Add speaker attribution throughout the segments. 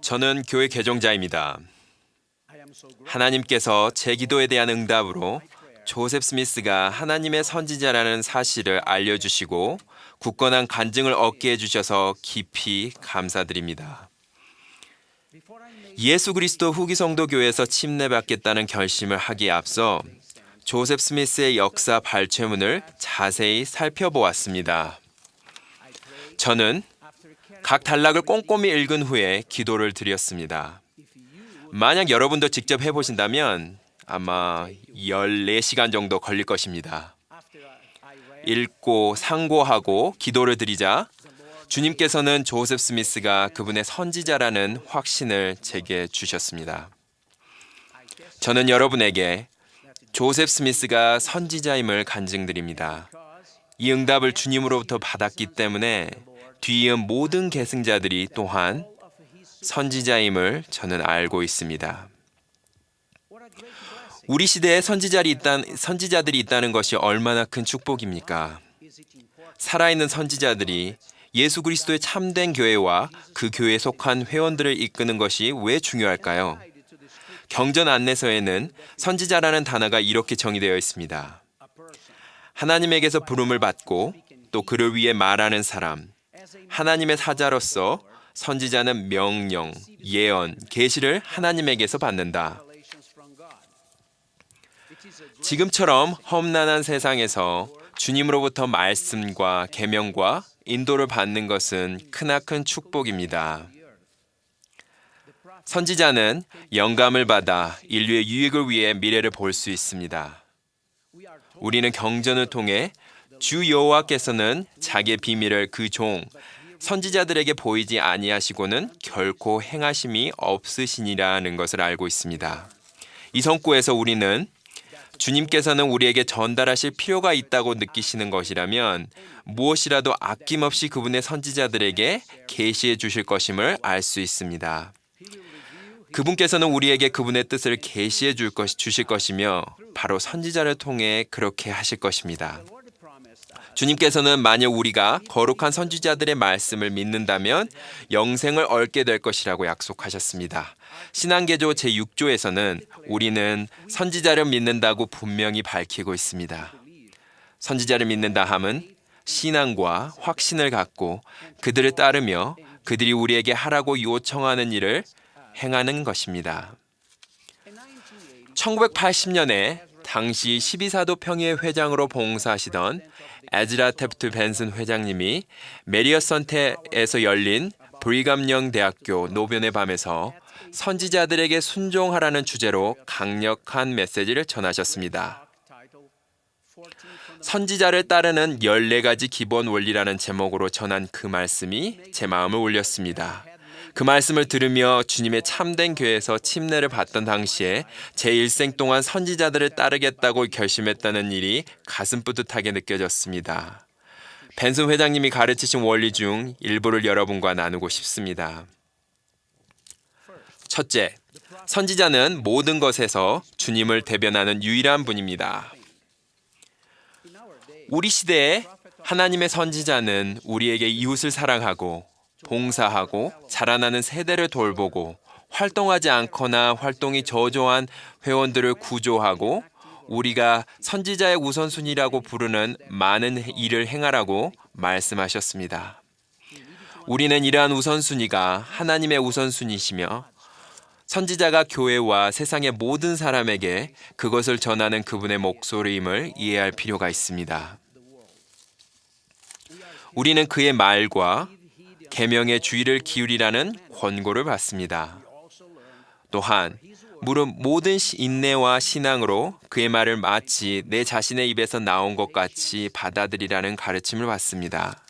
Speaker 1: 저는 교회 개종자입니다. 하나님께서 제 기도에 대한 응답으로 조셉 스미스가 하나님의 선지자라는 사실을 알려주시고 굳건한 간증을 얻게 해주셔서 깊이 감사드립니다. 예수 그리스도 후기 성도 교회에서 침례받겠다는 결심을 하기에 앞서 조셉 스미스의 역사 발췌문을 자세히 살펴보았습니다. 저는 각 단락을 꼼꼼히 읽은 후에 기도를 드렸습니다. 만약 여러분도 직접 해보신다면 아마 14시간 정도 걸릴 것입니다. 읽고 상고하고 기도를 드리자 주님께서는 조셉 스미스가 그분의 선지자라는 확신을 제게 주셨습니다. 저는 여러분에게 조셉 스미스가 선지자임을 간증드립니다. 이 응답을 주님으로부터 받았기 때문에 뒤이은 모든 계승자들이 또한 선지자임을 저는 알고 있습니다. 우리 시대에 선지자들이 있다는 것이 얼마나 큰 축복입니까? 살아있는 선지자들이 예수 그리스도의 참된 교회와 그 교회에 속한 회원들을 이끄는 것이 왜 중요할까요? 경전 안내서에는 선지자라는 단어가 이렇게 정의되어 있습니다. 하나님에게서 부름을 받고 또 그를 위해 말하는 사람, 하나님의 사자로서 선지자는 명령, 예언, 계시를 하나님에게서 받는다. 지금처럼 험난한 세상에서 주님으로부터 말씀과 계명과 인도를 받는 것은 크나큰 축복입니다. 선지자는 영감을 받아 인류의 유익을 위해 미래를 볼 수 있습니다. 우리는 경전을 통해 주 여호와께서는 자기의 비밀을 그 종 선지자들에게 보이지 아니하시고는 결코 행하심이 없으시니라는 것을 알고 있습니다. 이 성구에서 우리는 주님께서는 우리에게 전달하실 필요가 있다고 느끼시는 것이라면 무엇이라도 아낌없이 그분의 선지자들에게 계시해 주실 것임을 알 수 있습니다. 그분께서는 우리에게 그분의 뜻을 계시해 주실 것이며 바로 선지자를 통해 그렇게 하실 것입니다. 주님께서는 만약 우리가 거룩한 선지자들의 말씀을 믿는다면 영생을 얻게 될 것이라고 약속하셨습니다. 신앙개조 제6조에서는 우리는 선지자를 믿는다고 분명히 밝히고 있습니다. 선지자를 믿는다 함은 신앙과 확신을 갖고 그들을 따르며 그들이 우리에게 하라고 요청하는 일을 행하는 것입니다. 1980년에 당시 12사도 평의회 회장으로 봉사하시던 에즈라 테프트 벤슨 회장님이 메리어선테에서 열린 브리감영 대학교 노변의 밤에서 선지자들에게 순종하라는 주제로 강력한 메시지를 전하셨습니다. 선지자를 따르는 14가지 기본 원리라는 제목으로 전한 그 말씀이 제 마음을 울렸습니다. 그 말씀을 들으며 주님의 참된 교회에서 침례를 받던 당시에 제 일생 동안 선지자들을 따르겠다고 결심했다는 일이 가슴 뿌듯하게 느껴졌습니다. 벤슨 회장님이 가르치신 원리 중 일부를 여러분과 나누고 싶습니다. 첫째, 선지자는 모든 것에서 주님을 대변하는 유일한 분입니다. 우리 시대에 하나님의 선지자는 우리에게 이웃을 사랑하고 봉사하고 자라나는 세대를 돌보고 활동하지 않거나 활동이 저조한 회원들을 구조하고 우리가 선지자의 우선순위라고 부르는 많은 일을 행하라고 말씀하셨습니다. 우리는 이러한 우선순위가 하나님의 우선순위시며 선지자가 교회와 세상의 모든 사람에게 그것을 전하는 그분의 목소리임을 이해할 필요가 있습니다. 우리는 그의 말과 계명의 주의를 기울이라는 권고를 받습니다. 또한 무릇 모든 인내와 신앙으로 그의 말을 마치 내 자신의 입에서 나온 것 같이 받아들이라는 가르침을 받습니다.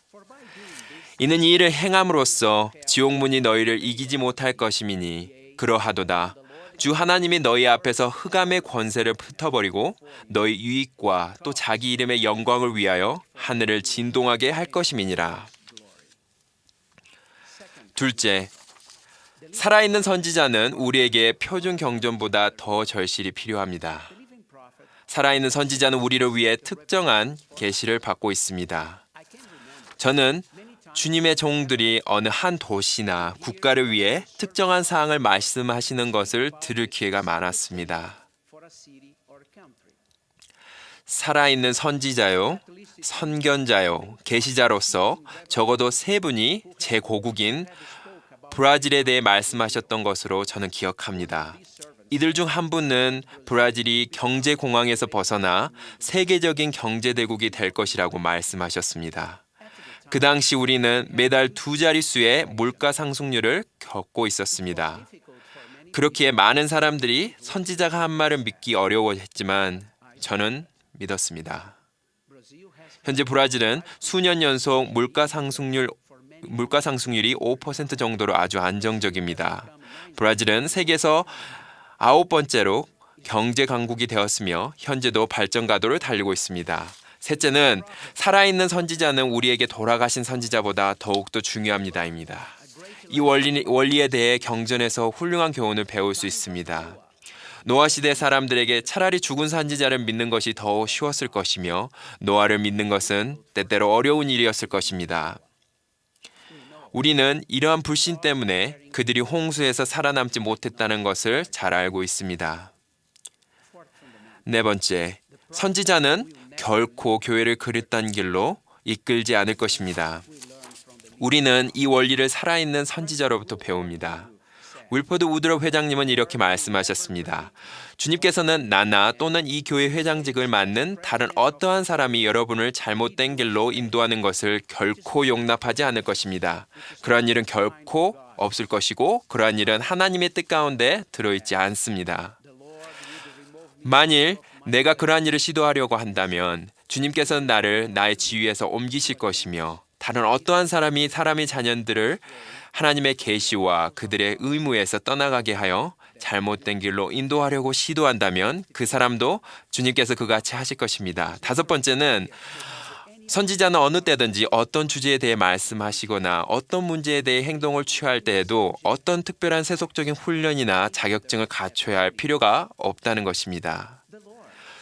Speaker 1: 이는 이 일을 행함으로써 지옥문이 너희를 이기지 못할 것임이니 그러하도다. 주 하나님이 너희 앞에서 흑암의 권세를 흩어버리고 너희 유익과 또 자기 이름의 영광을 위하여 하늘을 진동하게 할 것임이니라. 둘째, 살아있는 선지자는 우리에게 표준 경전보다 더 절실히 필요합니다. 살아있는 선지자는 우리를 위해 특정한 계시를 받고 있습니다. 저는 주님의 종들이 어느 한 도시나 국가를 위해 특정한 사항을 말씀하시는 것을 들을 기회가 많았습니다. 살아있는 선지자요, 선견자요, 계시자로서 적어도 세 분이 제 고국인 브라질에 대해 말씀하셨던 것으로 저는 기억합니다. 이들 중 한 분은 브라질이 경제공황에서 벗어나 세계적인 경제대국이 될 것이라고 말씀하셨습니다. 그 당시 우리는 매달 두 자릿수의 물가 상승률을 겪고 있었습니다. 그렇기에 많은 사람들이 선지자가 한 말을 믿기 어려워했지만 저는 믿었습니다. 현재 브라질은 수년 연속 물가 상승률이 5% 정도로 아주 안정적입니다. 브라질은 세계에서 9번째로 경제 강국이 되었으며 현재도 발전 가도를 달리고 있습니다. 셋째는 살아있는 선지자는 우리에게 돌아가신 선지자보다 더욱더 중요합니다입니다. 이 원리에 대해 경전에서 훌륭한 교훈을 배울 수 있습니다. 노아 시대 사람들에게 차라리 죽은 선지자를 믿는 것이 더 쉬웠을 것이며 노아를 믿는 것은 때때로 어려운 일이었을 것입니다. 우리는 이러한 불신 때문에 그들이 홍수에서 살아남지 못했다는 것을 잘 알고 있습니다. 네 번째, 선지자는 결코 교회를 그릇된 길로 이끌지 않을 것입니다. 우리는 이 원리를 살아있는 선지자로부터 배웁니다. 윌퍼드 우드럽 회장님은 이렇게 말씀하셨습니다. 주님께서는 나나 또는 이 교회 회장직을 맡는 다른 어떠한 사람이 여러분을 잘못된 길로 인도하는 것을 결코 용납하지 않을 것입니다. 그러한 일은 결코 없을 것이고 그러한 일은 하나님의 뜻 가운데 들어있지 않습니다. 만일 내가 그러한 일을 시도하려고 한다면 주님께서는 나를 나의 지위에서 옮기실 것이며 다른 어떠한 사람이 사람의 자녀들을 하나님의 계시와 그들의 의무에서 떠나가게 하여 잘못된 길로 인도하려고 시도한다면 그 사람도 주님께서 그같이 하실 것입니다. 다섯 번째는 선지자는 어느 때든지 어떤 주제에 대해 말씀하시거나 어떤 문제에 대해 행동을 취할 때에도 어떤 특별한 세속적인 훈련이나 자격증을 갖춰야 할 필요가 없다는 것입니다.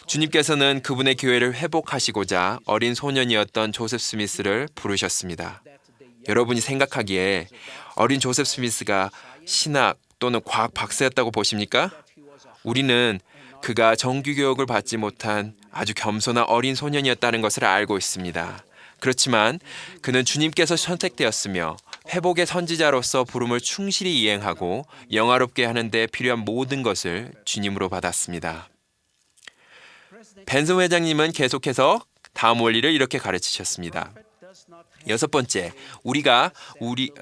Speaker 1: 주님께서는 그분의 교회를 회복하시고자 어린 소년이었던 조셉 스미스를 부르셨습니다. 여러분이 생각하기에 어린 조셉 스미스가 신학 또는 과학 박사였다고 보십니까? 우리는 그가 정규교육을 받지 못한 아주 겸손한 어린 소년이었다는 것을 알고 있습니다. 그렇지만 그는 주님께서 선택되었으며 회복의 선지자로서 부름을 충실히 이행하고 영화롭게 하는 데 필요한 모든 것을 주님으로 받았습니다. 벤슨 회장님은 계속해서 다음 원리를 이렇게 가르치셨습니다. 여섯 번째,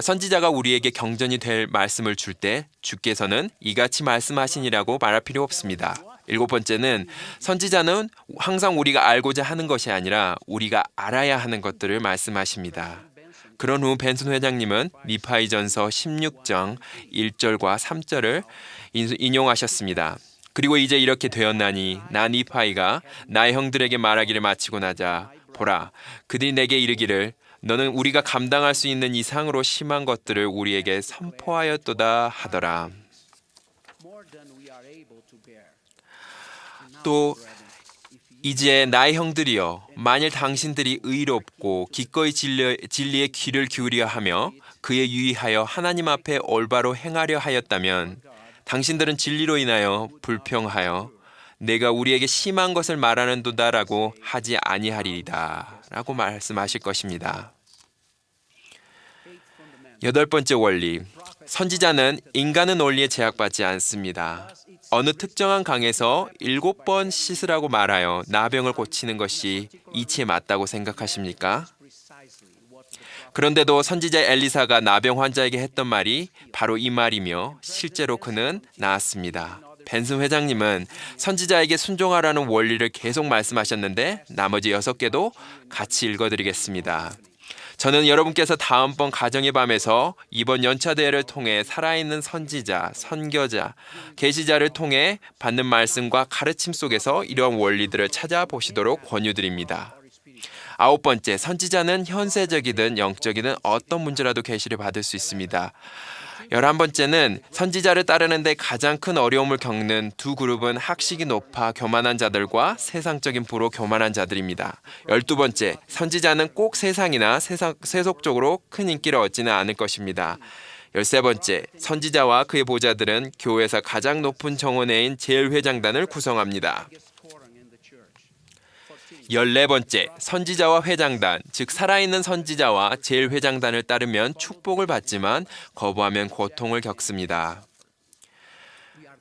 Speaker 1: 선지자가 우리에게 경전이 될 말씀을 줄 때 주께서는 이같이 말씀하시니라고 말할 필요 없습니다. 일곱 번째는 선지자는 항상 우리가 알고자 하는 것이 아니라 우리가 알아야 하는 것들을 말씀하십니다. 그런 후 벤슨 회장님은 니파이전서 16장 1절과 3절을 인용하셨습니다. 그리고 이제 이렇게 되었나니 나 니파이가 나의 형들에게 말하기를 마치고 나자 보라 그들이 내게 이르기를 너는 우리가 감당할 수 있는 이상으로 심한 것들을 우리에게 선포하였도다 하더라. 또 이제 나의 형들이여 만일 당신들이 의롭고 기꺼이 진리의 귀를 기울여 하며 그에 유의하여 하나님 앞에 올바로 행하려 하였다면 당신들은 진리로 인하여 불평하여 내가 우리에게 심한 것을 말하는도다라고 하지 아니하리이다 라고 말씀하실 것입니다. 여덟 번째 원리, 선지자는 인간의 논리에 제약받지 않습니다. 어느 특정한 강에서 7번 씻으라고 말하여 나병을 고치는 것이 이치에 맞다고 생각하십니까? 그런데도 선지자 엘리사가 나병 환자에게 했던 말이 바로 이 말이며 실제로 그는 나았습니다. 벤슨 회장님은 선지자에게 순종하라는 원리를 계속 말씀하셨는데 나머지 6개도 같이 읽어드리겠습니다. 저는 여러분께서 다음번 가정의 밤에서 이번 연차 대회를 통해 살아있는 선지자, 선교자, 계시자를 통해 받는 말씀과 가르침 속에서 이러한 원리들을 찾아보시도록 권유드립니다. 아홉 번째, 선지자는 현세적이든 영적이든 어떤 문제라도 계시를 받을 수 있습니다. 11번째는 선지자를 따르는데 가장 큰 어려움을 겪는 두 그룹은 학식이 높아 교만한 자들과 세상적인 부로 교만한 자들입니다. 12번째, 선지자는 꼭 세상이나 세속적으로 큰 인기를 얻지는 않을 것입니다. 13번째, 선지자와 그의 보좌들은 교회에서 가장 높은 정원회인 제일회장단을 구성합니다. 14번째, 선지자와 회장단, 즉 살아있는 선지자와 제일회장단을 따르면 축복을 받지만 거부하면 고통을 겪습니다.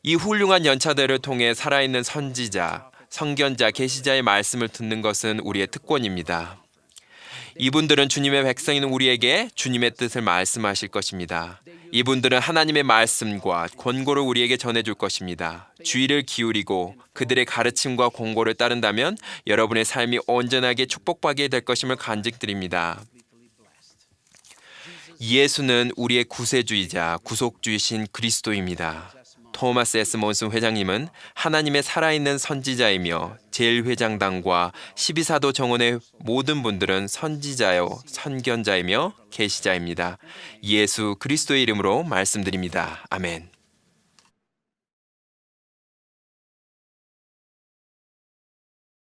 Speaker 1: 이 훌륭한 연차들을 통해 살아있는 선지자, 선견자, 계시자의 말씀을 듣는 것은 우리의 특권입니다. 이분들은 주님의 백성인 우리에게 주님의 뜻을 말씀하실 것입니다. 이분들은 하나님의 말씀과 권고를 우리에게 전해줄 것입니다. 주의를 기울이고 그들의 가르침과 권고를 따른다면 여러분의 삶이 온전하게 축복받게 될 것임을 간직드립니다. 예수는 우리의 구세주이자 구속주이신 그리스도입니다. 토마스 S. 몬슨 회장님은 하나님의 살아있는 선지자이며 제일회장단과 12사도 정원의 모든 분들은 선지자요, 선견자이며 계시자입니다. 예수 그리스도의 이름으로 말씀드립니다. 아멘.